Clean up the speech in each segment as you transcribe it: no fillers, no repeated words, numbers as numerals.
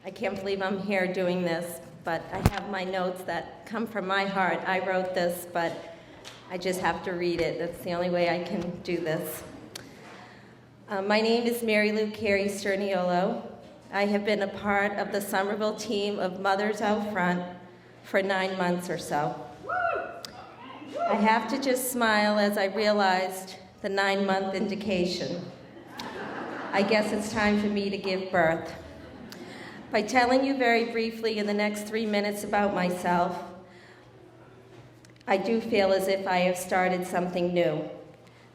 I can't believe I'm here doing this, but I have my notes that come from my heart. I wrote this, but I just have to read it. That's the only way I can do this. My name is MaryLou Carey-Sturniolo. I have been a part of the Somerville team of Mothers Out Front for 9 months or so. I have to just smile as I realized the 9-month indication. I guess it's time for me to give birth. By telling you very briefly in the next 3 minutes about myself, I do feel as if I have started something new.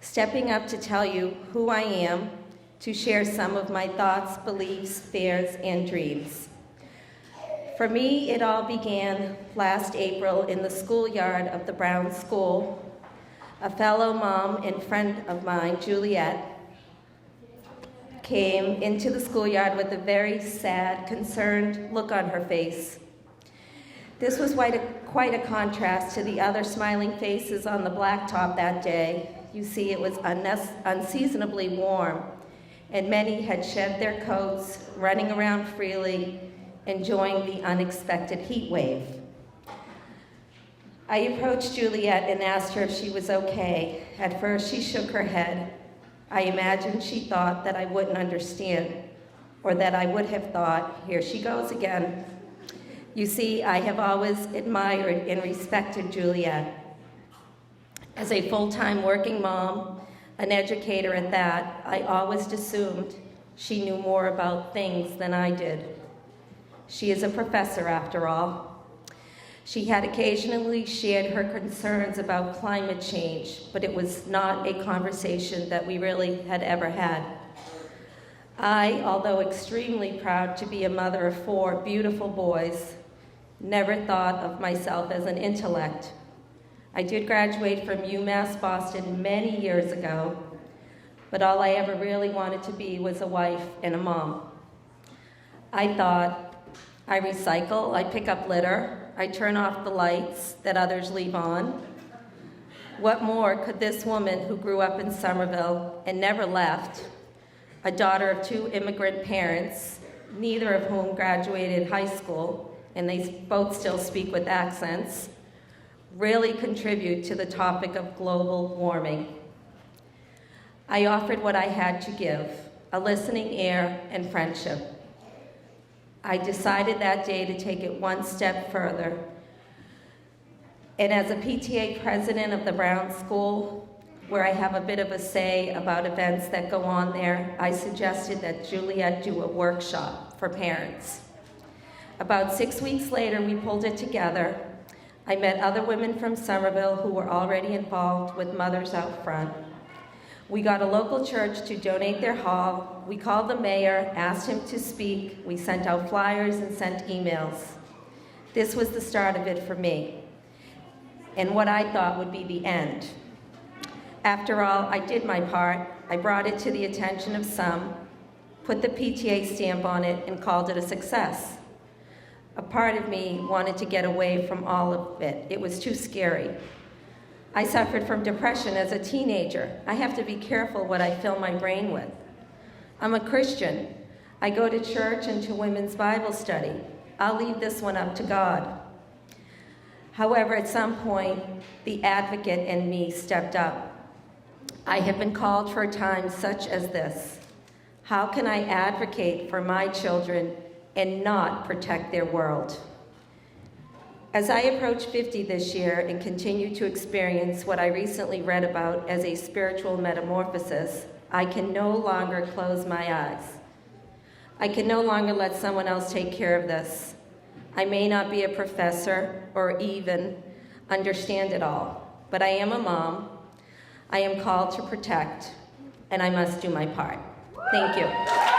Stepping up to tell you who I am, to share some of my thoughts, beliefs, fears, and dreams. For me, it all began last April in the schoolyard of the Brown School. A fellow mom and friend of mine, Juliet, came into the schoolyard with a very sad, concerned look on her face. This was quite a contrast to the other smiling faces on the blacktop that day. You see, it was unseasonably warm, and many had shed their coats, running around freely, enjoying the unexpected heat wave. I approached Juliet and asked her if she was okay. At first, she shook her head. I imagined she thought that I wouldn't understand, or that I would have thought, here she goes again. You see, I have always admired and respected Juliet. As a full-time working mom, an educator at that, I always assumed she knew more about things than I did. She is a professor, after all. She had occasionally shared her concerns about climate change, but it was not a conversation that we really had ever had. I, although extremely proud to be a mother of 4 beautiful boys, never thought of myself as an intellect. I did graduate from UMass Boston many years ago, but all I ever really wanted to be was a wife and a mom. I thought, I recycle, I pick up litter, I turn off the lights that others leave on. What more could this woman who grew up in Somerville and never left, a daughter of 2 immigrant parents, neither of whom graduated high school, and they both still speak with accents, really contribute to the topic of global warming? I offered what I had to give, a listening ear and friendship. I decided that day to take it one step further. And as a PTA president of the Brown School, where I have a bit of a say about events that go on there, I suggested that Juliet do a workshop for parents. About 6 weeks later, we pulled it together. I met other women from Somerville who were already involved with Mothers Out Front. We got a local church to donate their hall. We called the mayor, asked him to speak. We sent out flyers and sent emails. This was the start of it for me, and what I thought would be the end. After all, I did my part. I brought it to the attention of some, put the PTA stamp on it, and called it a success. A part of me wanted to get away from all of it. It was too scary. I suffered from depression as a teenager. I have to be careful what I fill my brain with. I'm a Christian. I go to church and to women's Bible study. I'll leave this one up to God. However, at some point, the advocate in me stepped up. I have been called for times such as this. How can I advocate for my children and not protect their world? As I approach 50 this year and continue to experience what I recently read about as a spiritual metamorphosis, I can no longer close my eyes. I can no longer let someone else take care of this. I may not be a professor or even understand it all, but I am a mom. I am called to protect, and I must do my part. Thank you.